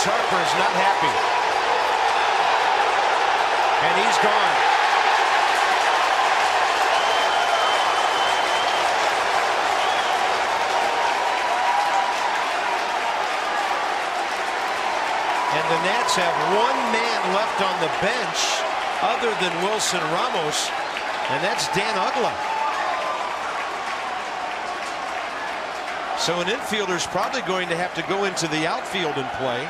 Bryce Harper is not happy. And he's gone. And the Nats have one man left on the bench other than Wilson Ramos, and that's Dan Uggla. So an infielder's probably going to have to go into the outfield and play.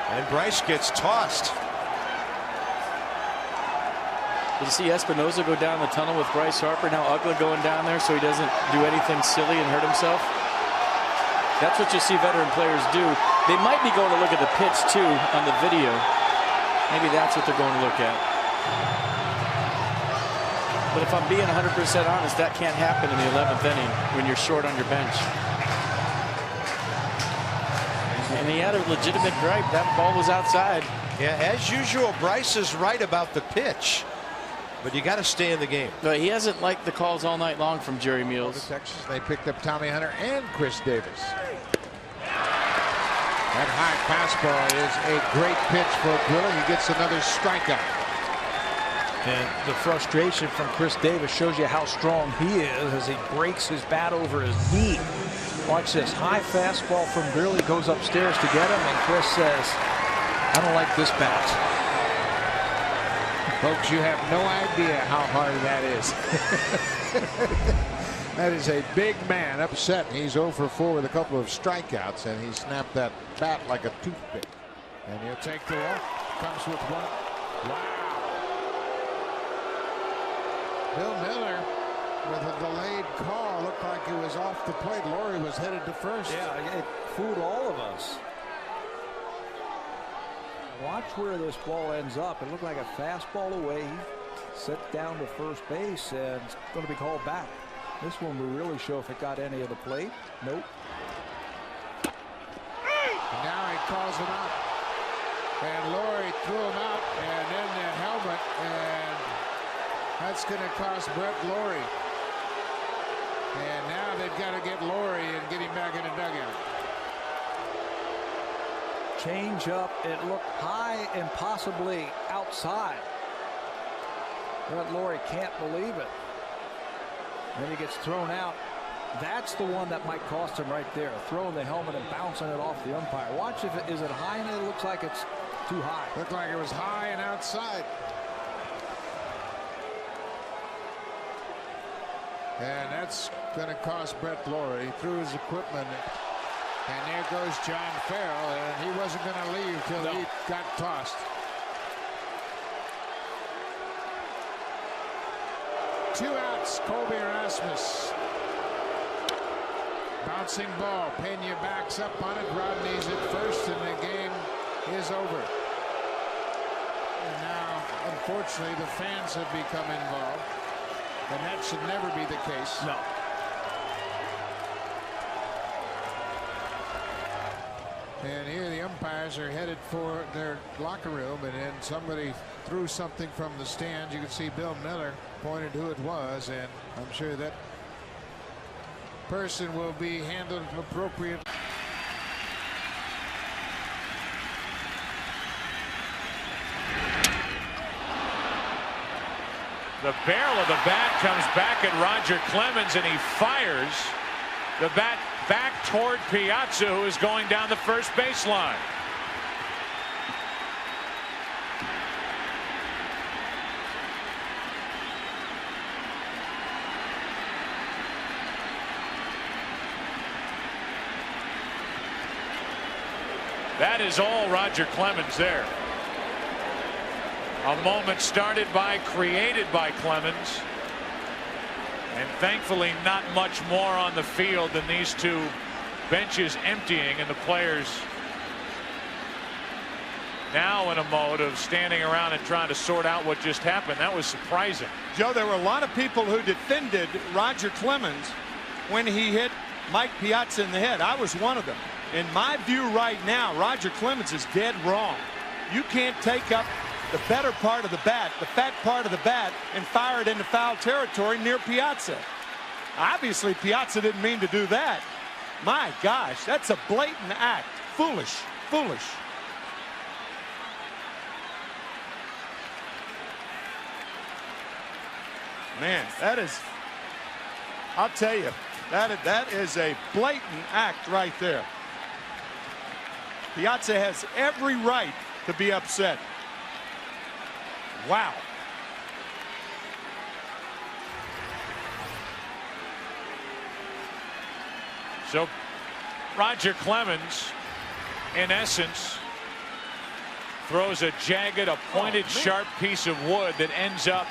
And Bryce gets tossed. Did you see Espinosa go down the tunnel with Bryce Harper? Now Uggla going down there so he doesn't do anything silly and hurt himself. That's what you see veteran players do. They might be going to look at the pitch too on the video. Maybe that's what they're going to look at. But if I'm being 100% honest, that can't happen in the 11th inning when you're short on your bench. And he had a legitimate gripe. That ball was outside. Yeah, as usual, Bryce is right about the pitch. But you got to stay in the game. But he hasn't liked the calls all night long from Jerry Meals. Texas, they picked up Tommy Hunter and Chris Davis. That high fastball is a great pitch for Grillo. He gets another strikeout. And the frustration from Chris Davis shows you how strong he is as he breaks his bat over his knee. Watch this high fastball from Grillo. Goes upstairs to get him, and Chris says, "I don't like this bat." Folks, you have no idea how hard that is. That is a big man upset. He's 0 for 4 with a couple of strikeouts, and he snapped that bat like a toothpick. And he'll take the walk. Comes with one. Wow. Bill Miller with a delayed call. Looked like he was off the plate. Laurie was headed to first. Yeah, it fooled all of us. Watch where this ball ends up. It looked like a fastball away. He set down to first base, and it's going to be called back. This one will really show if it got any of the plate. Nope. And now he calls it out. And Laurie threw him out, and then the helmet, and that's going to cost Brett Laurie. And now they've got to get Laurie and get him back in the dugout. Change up. It looked high and possibly outside. Brett Laurie can't believe it. Then he gets thrown out. That's the one that might cost him right there. Throwing the helmet and bouncing it off the umpire. Watch if it is it high, and it looks like it's too high. Looked like it was high and outside. And that's going to cost Brett Laurie. He threw his equipment. And there goes John Farrell, and he wasn't going to leave till he got tossed. 2 outs, Colby Erasmus. Bouncing ball. Pena backs up on it. Rodney's at first, and the game is over. And now, unfortunately, the fans have become involved. And that should never be the case. No. And here the umpires are headed for their locker room, and then somebody threw something from the stands. You can see Bill Miller pointed who it was, and I'm sure that person will be handled appropriately. The barrel of the bat comes back at Roger Clemens, and he fires the bat back toward Piazza, who is going down the first baseline. That is all Roger Clemens there. A moment started by, created by Clemens. And thankfully not much more on the field than these two benches emptying, and the players now in a mode of standing around and trying to sort out what just happened. That was surprising. Joe, there were a lot of people who defended Roger Clemens when he hit Mike Piazza in the head. I was one of them. In my view right now, Roger Clemens is dead wrong. You can't take up the better part of the bat, the fat part of the bat, and fire it into foul territory near Piazza. Obviously, Piazza didn't mean to do that. My gosh, that's a blatant act. Foolish. foolish. Man, that is, I'll tell you, that is a blatant act right there. Piazza has every right to be upset. Wow. So Roger Clemens, in essence, throws a jagged, a pointed, sharp piece of wood that ends up,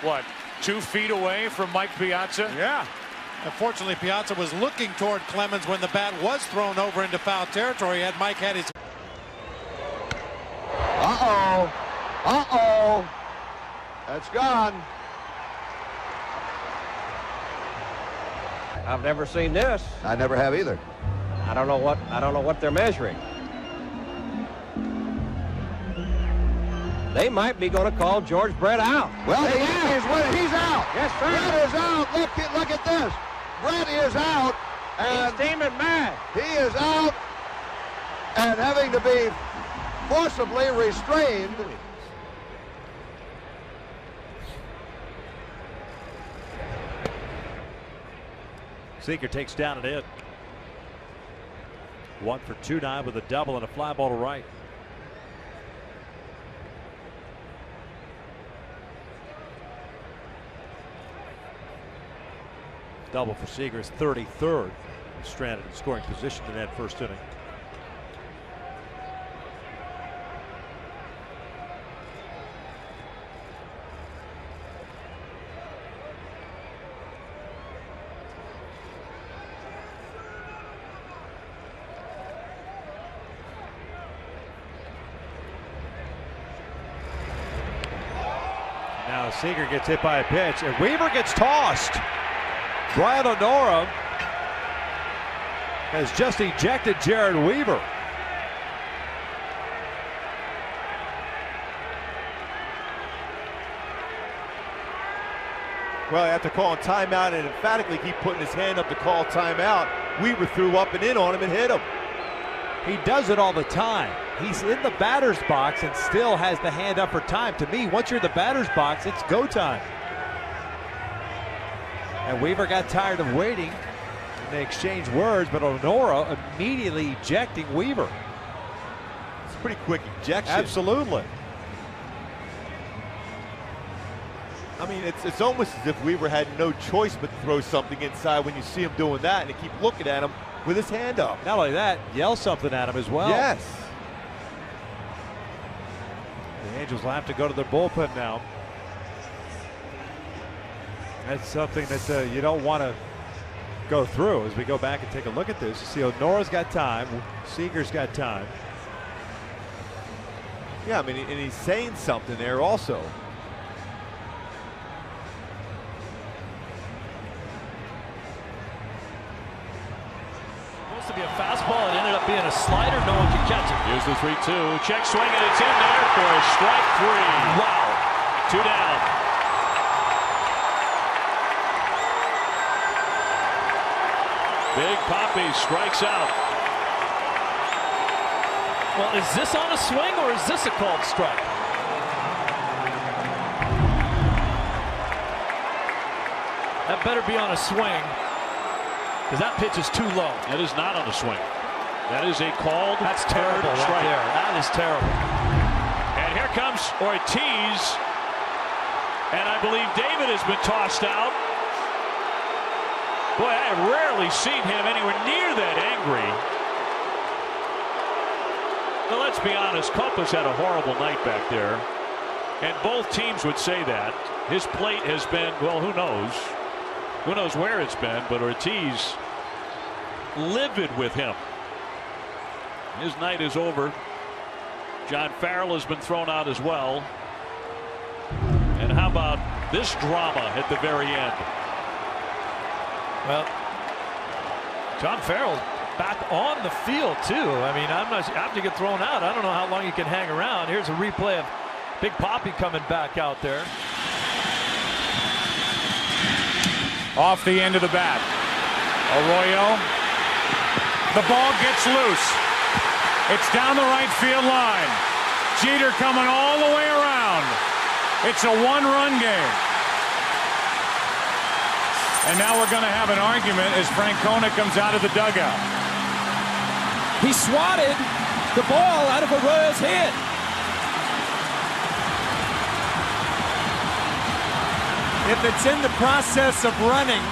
what, 2 feet away from Mike Piazza? Yeah. Unfortunately, Piazza was looking toward Clemens when the bat was thrown over into foul territory. Had Mike had his... Uh-oh. Uh-oh. That's gone. I've never seen this. I never have either. I don't know what they're measuring. They might be going to call George Brett out. Well, he's out. Yes, sir. Brett is out. Look at this. Brett is out. And he's steaming mad. He is out and having to be forcibly restrained. Seager takes down and in. 1 for 2 now with a double and a fly ball to right. Double for Seager, his 33rd. Stranded in scoring position in that first inning. Now Seager gets hit by a pitch, and Weaver gets tossed. Brian Honora has just ejected Jared Weaver. Well, after calling timeout and emphatically keep putting his hand up to call timeout, Weaver threw up and in on him and hit him. He does it all the time. He's in the batter's box and still has the hand up for time. To me, once you're in the batter's box, it's go time. And Weaver got tired of waiting. And they exchanged words, but Honora immediately ejecting Weaver. It's a pretty quick ejection. Absolutely. I mean, it's almost as if Weaver had no choice but to throw something inside when you see him doing that, and they keep looking at him with his hand up. Not only that, yell something at him as well. Yes. The Angels will have to go to their bullpen now. That's something that you don't want to go through as we go back and take a look at this. You see Honora's got time, Seager's got time. Yeah, I mean, and he's saying something there also. Supposed to be a fastball, it ended up being a slider. No one can catch it. Here's the 3-2. Check swing, and it's in there for a strike 3. Wow. 2 down. Big Poppy strikes out. Well, is this on a swing or is this a called strike? That better be on a swing, because that pitch is too low. That is not on a swing. That is a called. That's terrible right there. That is terrible. And here comes Ortiz, and I believe David has been tossed out. Boy, I have rarely seen him anywhere near that angry. Well, let's be honest, Copa's had a horrible night back there, and both teams would say that. His plate has been, well, who knows? Who knows where it's been, but Ortiz livid with him. His night is over. John Farrell has been thrown out as well. And how about this drama at the very end? Well, John Farrell back on the field too. I mean, after you get thrown out, I don't know how long you can hang around. Here's a replay of Big Poppy coming back out there. Off the end of the bat. Arroyo. The ball gets loose. It's down the right field line. Jeter coming all the way around. It's a one-run game. And now we're going to have an argument as Francona comes out of the dugout. He swatted the ball out of Arroyo's head. If it's in the process of running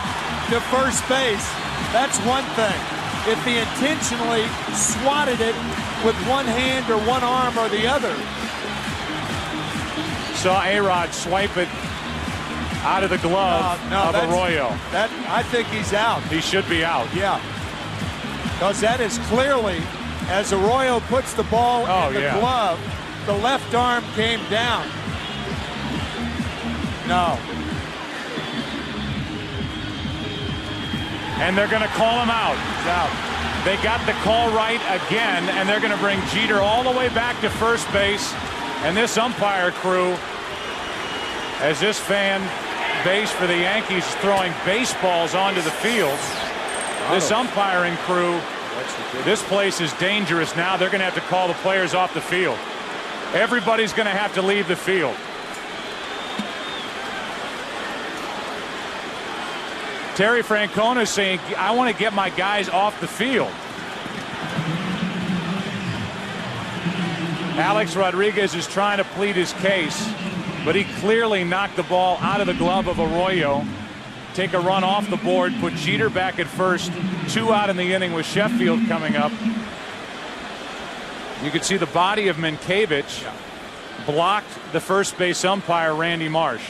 to first base, that's one thing. If he intentionally swatted it with one hand or one arm or the other. Saw A-Rod swipe it out of the glove of Arroyo. I think he's out. He should be out. Yeah. Because that is clearly, as Arroyo puts the ball in the glove, the left arm came down. No. And they're going to call him out. He's out. They got the call right again, and they're going to bring Jeter all the way back to first base. And this umpire crew, as this fan base for the Yankees throwing baseballs onto the field, this umpiring crew, this place is dangerous now. They're going to have to call the players off the field. Everybody's going to have to leave the field. Terry Francona is saying, I want to get my guys off the field. Alex Rodriguez is trying to plead his case, but he clearly knocked the ball out of the glove of Arroyo. Take a run off the board, put Jeter back at first, 2 out in the inning with Sheffield coming up. You could see the body of Minkiewicz blocked the first base umpire, Randy Marsh.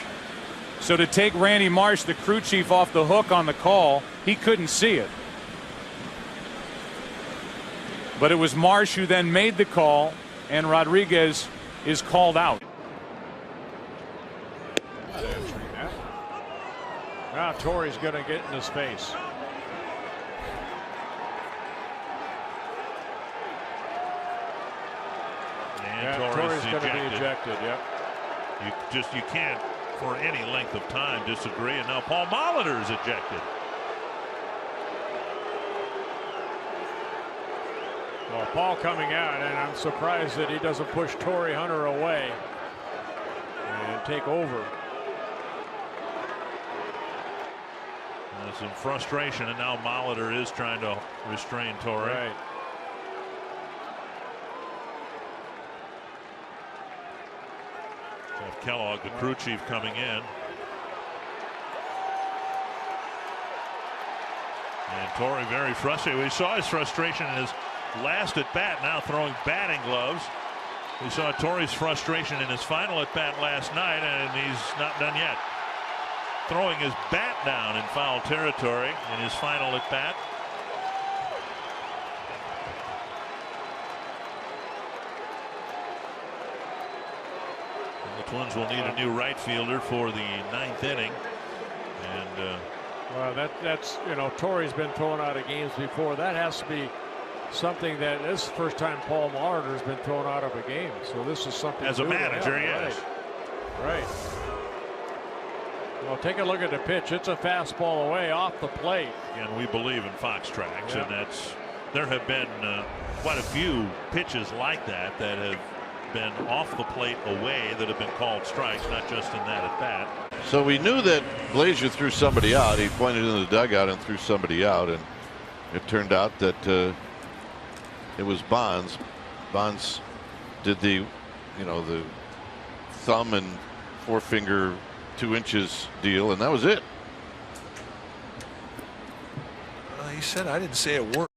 So to take Randy Marsh, the crew chief, off the hook on the call, he couldn't see it. But it was Marsh who then made the call, and Rodriguez is called out. Now Torrey's going to get in his face. And Torrey's going to be ejected. Yep. You can't for any length of time disagree. And now Paul Molitor is ejected. Well, Paul coming out, and I'm surprised that he doesn't push Torrey Hunter away and take over. There's some frustration, and now Molitor is trying to restrain Torrey. Right. Jeff Kellogg, the crew chief, coming in. And Torrey very frustrated. We saw his frustration in his last at bat, now throwing batting gloves. We saw Torrey's frustration in his final at bat last night, and he's not done yet. Throwing his bat down in foul territory in his final at bat. And the Twins will need a new right fielder for the 9th inning. And well, that's you know, Torrey's been thrown out of games before. That has to be something that this is the first time Paul Molitor has been thrown out of a game. So this is something as a manager, yes. Right. Well, take a look at the pitch. It's a fastball away off the plate. And we believe in fox tracks, and there have been quite a few pitches like that that have been off the plate away that have been called strikes, not just in that at bat. So we knew that Glazier threw somebody out. He pointed in the dugout and threw somebody out, and it turned out that it was Bonds. Bonds did the thumb and forefinger 2 inches deal, and that was it. He said, I didn't say a word.